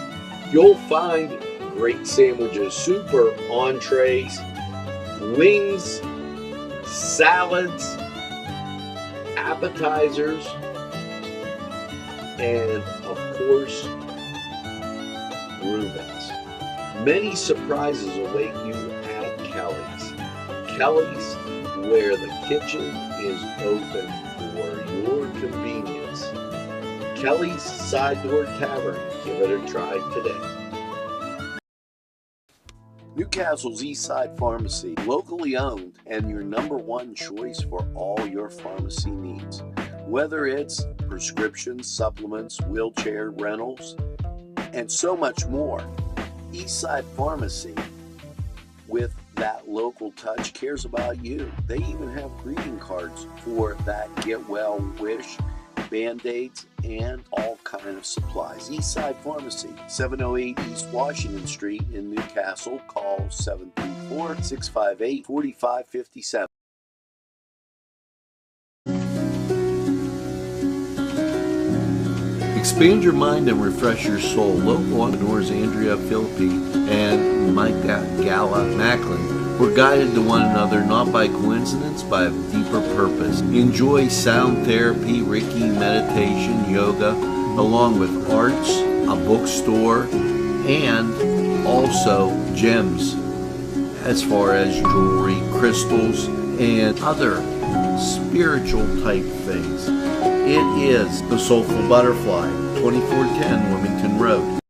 You'll find great sandwiches, super entrees, wings, salads, appetizers, and of course, Rubens. Many surprises await you at Kelly's. Kelly's, where the kitchen is open for your convenience. Kelly's Side Door Tavern. Give it a try today. Newcastle's Eastside Pharmacy, locally owned and your #1 choice for all your pharmacy needs. Whether it's prescriptions, supplements, wheelchair rentals, and so much more. Eastside Pharmacy, with that local touch, cares about you. They even have greeting cards for that get well wish, band-aids, and all kind of supplies. Eastside Pharmacy, 708 East Washington Street in Newcastle. Call 734-658-4557. Expand your mind and refresh your soul. Local entrepreneurs Andrea Philippi and Mike Gala Macklin were guided to one another not by coincidence, by a deeper purpose. Enjoy sound therapy, Reiki, meditation, yoga, along with arts, a bookstore, and also gems as far as jewelry, crystals, and other spiritual type things. It is the Soulful Butterfly, 2410 Wilmington Road.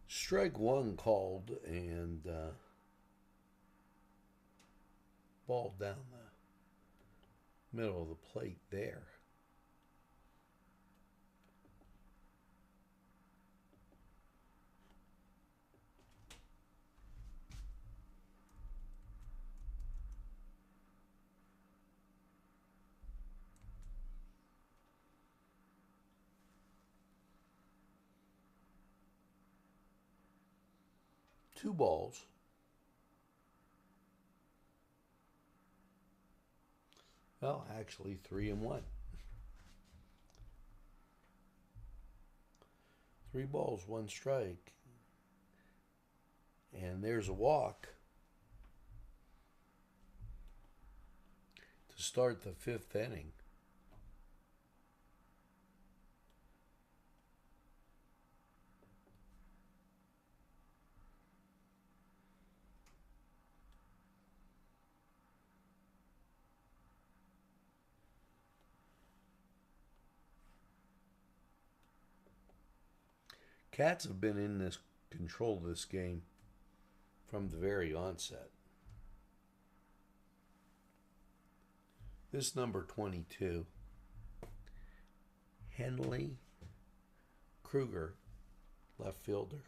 Strike one called, and ball down the middle of the plate there. Two balls. Well, actually 3-1. 3 balls, 1 strike. And there's a walk to start the 5th inning. Cats have been in this control of this game from the very onset. This number 22, Henley Kruger, left fielder.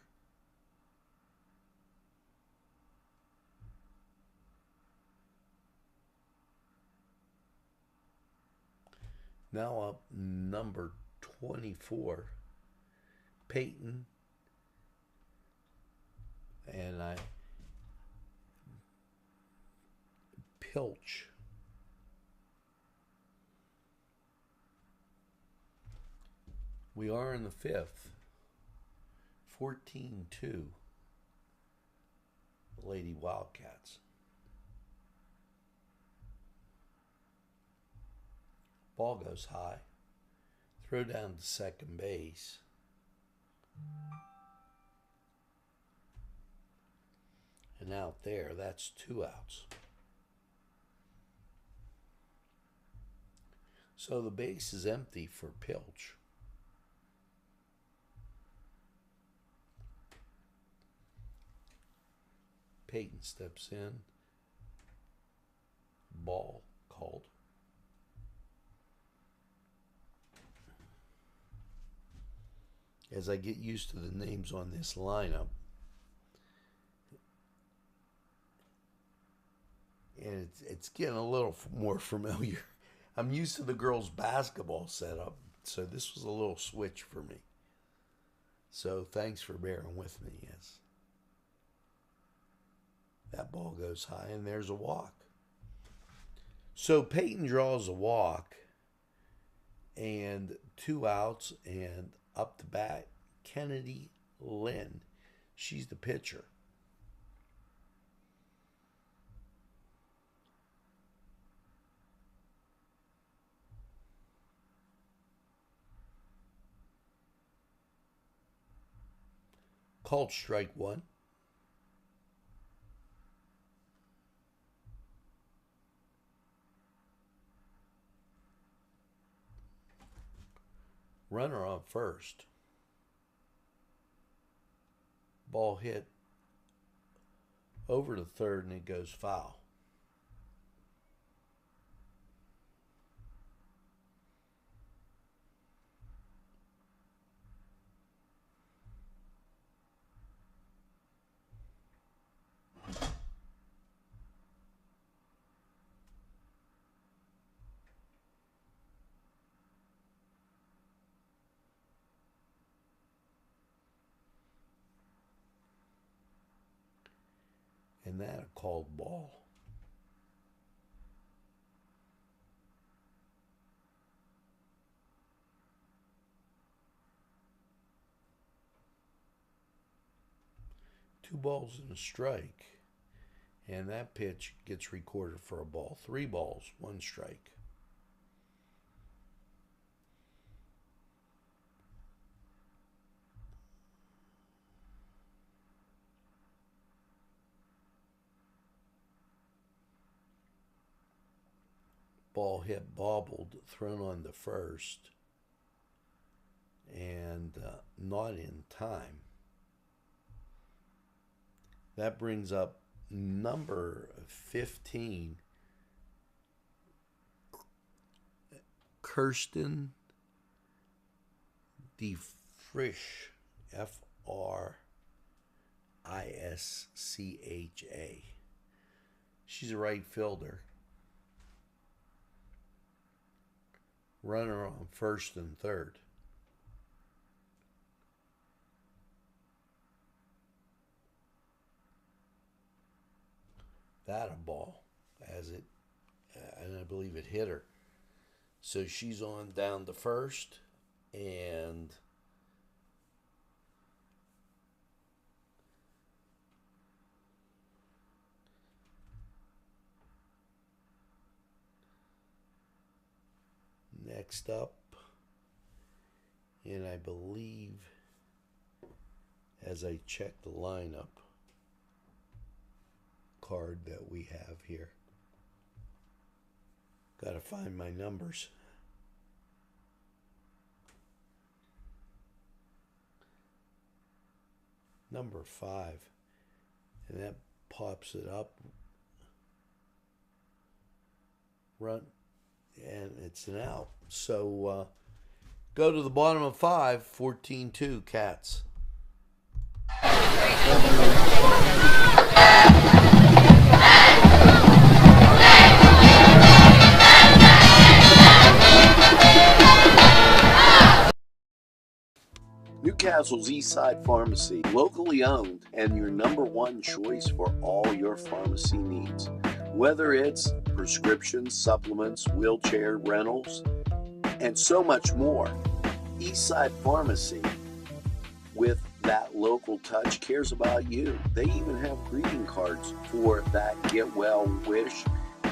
Now up number 24, Peyton, and Pilch. We are in the 5th. 14-2, Lady Wildcats. Ball goes high. Throw down to second base. And out there, that's 2 outs. So the base is empty for Pilch. Peyton steps in. Ball called. As I get used to the names on this lineup, and it's getting a little more familiar. I'm used to the girls' basketball setup, so this was a little switch for me. So thanks for bearing with me. Yes, that ball goes high, and there's a walk. So Peyton draws a walk, and 2 outs, and up to bat, Kennedy Lynn. She's the pitcher. Called strike 1. Runner on first. Ball hit over to third, and it goes foul. And that a called ball. Two balls and a strike. And that pitch gets recorded for a ball. 3 balls, 1 strike. Ball hit bobbled, thrown on the first, and not in time. That brings up number 15, Kirsten DeFrischa, F-R-I-S-C-H-A. She's a right fielder. Runner on first and third. That a ball, as it, and I believe it hit her. So she's on down to first, and next up, and I believe, as I check the lineup card that we have here, gotta find my numbers. Number 5, and that pops it up. Run, and it's an out. So go to the bottom of 5, 14-2 Cats. Newcastle's Eastside Pharmacy, locally owned and your #1 choice for all your pharmacy needs. Whether it's prescriptions, supplements, wheelchair rentals, and so much more. Eastside Pharmacy with that local touch cares about you. They even have greeting cards for that get well wish,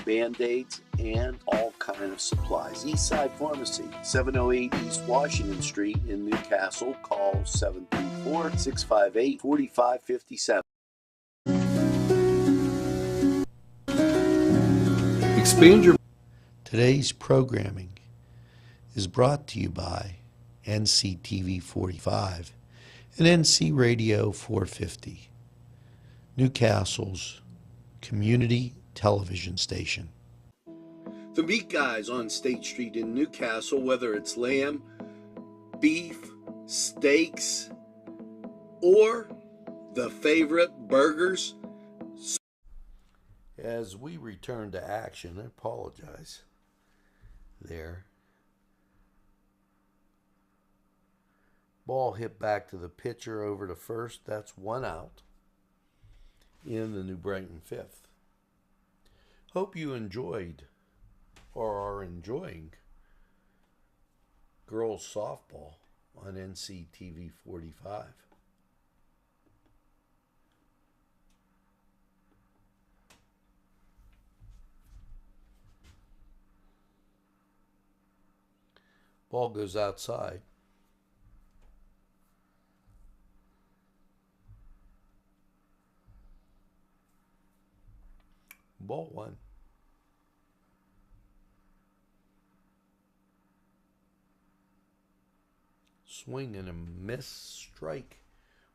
Band-Aids, and all kind of supplies. Eastside Pharmacy, 708 East Washington Street in Newcastle. Call 734-658-4557. Expand your... Today's programming is brought to you by Nctv45 and NC Radio 450, Newcastle's community television station. The Meat Guys on State Street in Newcastle, whether it's lamb, beef, steaks, or the favorite burgers. As we return to action, I apologize there. Ball hit back to the pitcher over to first. That's one out in the New Brighton fifth. Hope you enjoyed or are enjoying girls softball on Nctv45. Ball goes outside. Ball one. Swing and a miss, strike.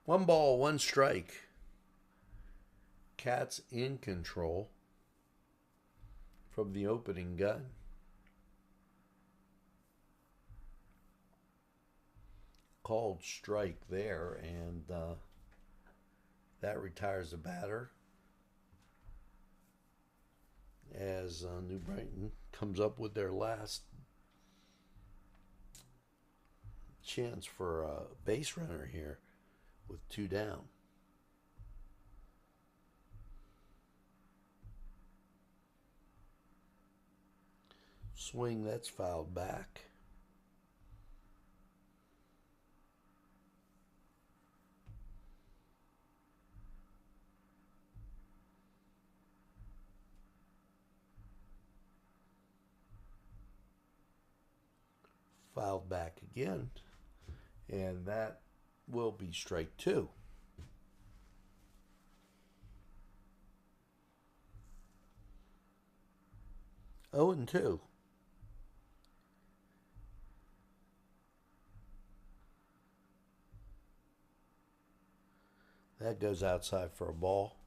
One ball, one strike. Cats in control from the opening gun. Called strike there, and that retires the batter as New Brighton comes up with their last chance for a base runner here with two down. Swing, that's fouled back. Fouled back again, and that will be strike two. Oh and 2. That goes outside for a ball.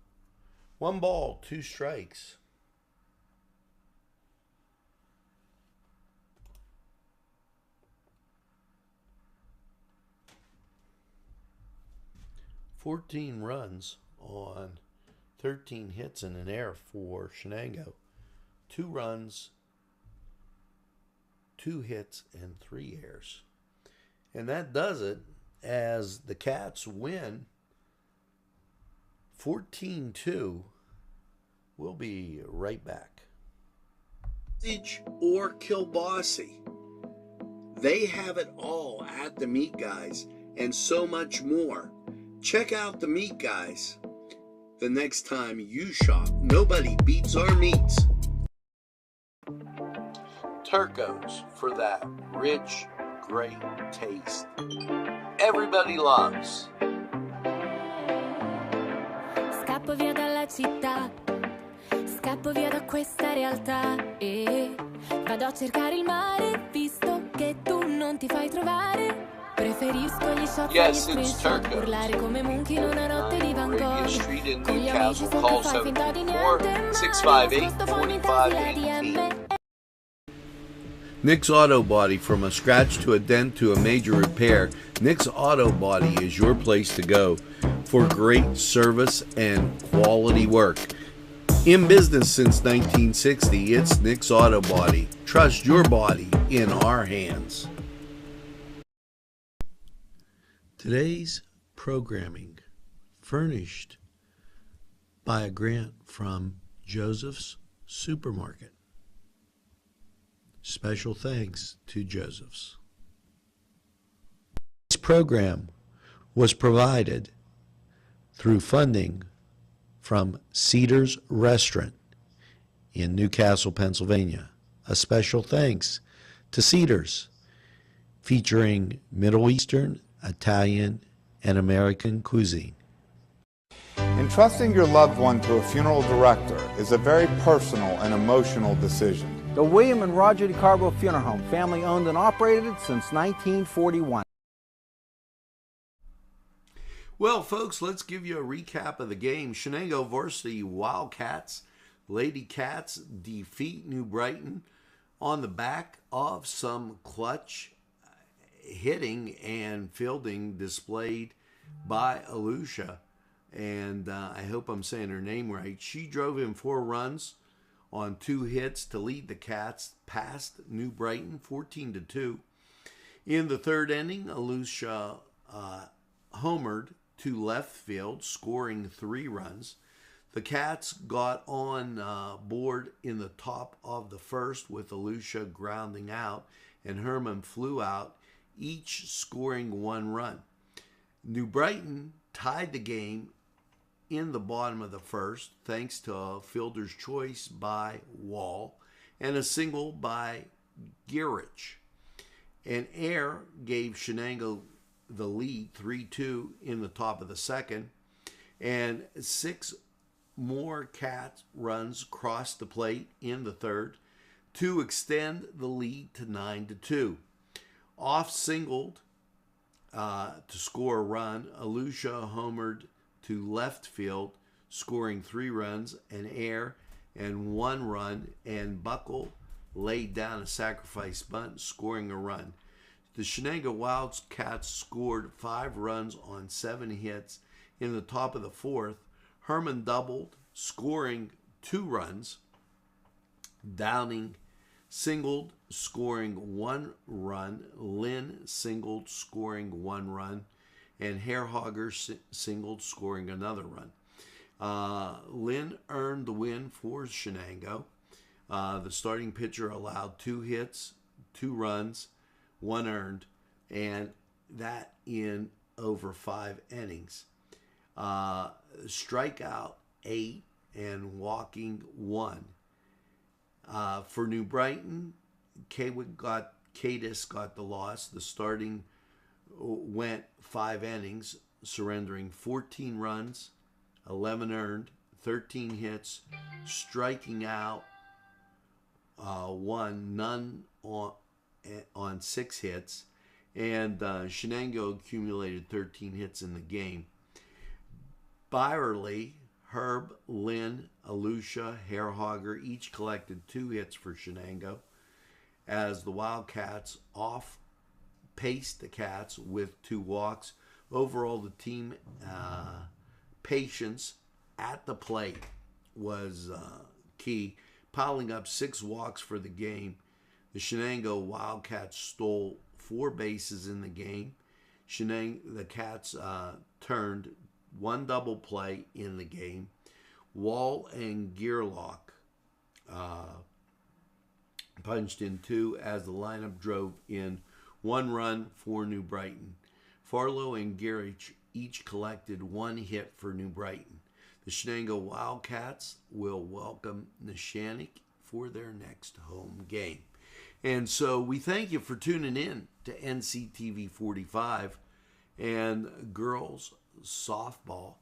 One ball, two strikes. "14 runs on 13 hits and an error for Shenango. 2 runs, 2 hits, and 3 errors. And that does it as the Cats win 14-2. We'll be right back. Or Kilbossy. They have it all at the Meat Guys and so much more. Check out the Meat Guys. The next time you shop, nobody beats our meats. Turco's for that rich, great taste everybody loves. Scappo via dalla città, scappo via da questa realtà e vado a cercare il mare, visto che tu non ti fai trovare. Preferisco gli shot e gli screenshot, urlare come Monkey in una notte di Van Gogh. Con gli amici senza far finta di niente, ma nascosto poi mi tagli la DM. Nick's Auto Body, from a scratch to a dent to a major repair. Nick's Auto Body is your place to go for great service and quality work. In business since 1960, it's Nick's Auto Body. Trust your body in our hands. Today's programming furnished by a grant from Joseph's Supermarket. Special thanks to Joseph's. This program was provided through funding from Cedars Restaurant in Newcastle, Pennsylvania. A special thanks to Cedars, featuring Middle Eastern, Italian, and American cuisine. Entrusting your loved one to a funeral director is a very personal and emotional decision. The William and Roger DeCarbo Funeral Home, family owned and operated since 1941. Well, folks, let's give you a recap of the game. Shenango varsity Wildcats, Lady Cats defeat New Brighton on the back of some clutch hitting and fielding displayed by Alusha. And I hope I'm saying her name right. She drove in 4 runs on 2 hits to lead the Cats past New Brighton 14-2. In the 3rd inning, Alusha homered to left field, scoring 3 runs. The Cats got on board in the top of the 1st with Alusha grounding out, and Herman flew out, each scoring 1 run. New Brighton tied the game in the bottom of the 1st, thanks to a fielder's choice by Wall and a single by Gierich. An error gave Shenango the lead 3-2 in the top of the 2nd, and 6 more Cat runs crossed the plate in the 3rd to extend the lead to 9-2. Off singled to score a run, Alusha homered to left field, scoring 3 runs, an error, and 1 run, and Buckle laid down a sacrifice bunt, scoring a run. The Shenango Wildcats scored 5 runs on 7 hits in the top of the 4th. Herman doubled, scoring 2 runs. Downing singled, scoring 1 run. Lynn singled, scoring 1 run. And Hairhogger singled, scoring another run. Lynn earned the win for Shenango. The starting pitcher allowed 2 hits, 2 runs, 1 earned, and that in over 5 innings. Strikeout 8 and walking 1. For New Brighton, Cadis got the loss. The starting went 5 innings, surrendering 14 runs, 11 earned, 13 hits, striking out 1, none on 6 hits, and Shenango accumulated 13 hits in the game. Byerly, Herb, Lynn, Alusha, Hairhogger each collected 2 hits for Shenango, as the Wildcats paced the Cats with 2 walks. Overall, the team patience at the plate was key, piling up 6 walks for the game. The Shenango Wildcats stole 4 bases in the game. The Cats turned 1 double play in the game. Wall and Gearlock punched in 2 as the lineup drove in 1 run for New Brighton. Farlow and Gierich each collected 1 hit for New Brighton. The Shenango Wildcats will welcome Neshannock for their next home game. And so we thank you for tuning in to Nctv45 and girls softball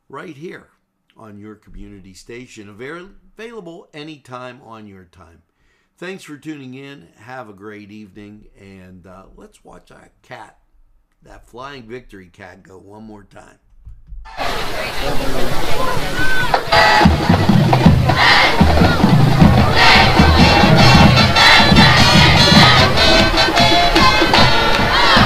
right here on your community station, available anytime on your time. Thanks for tuning in. Have a great evening, and let's watch that flying victory cat go one more time.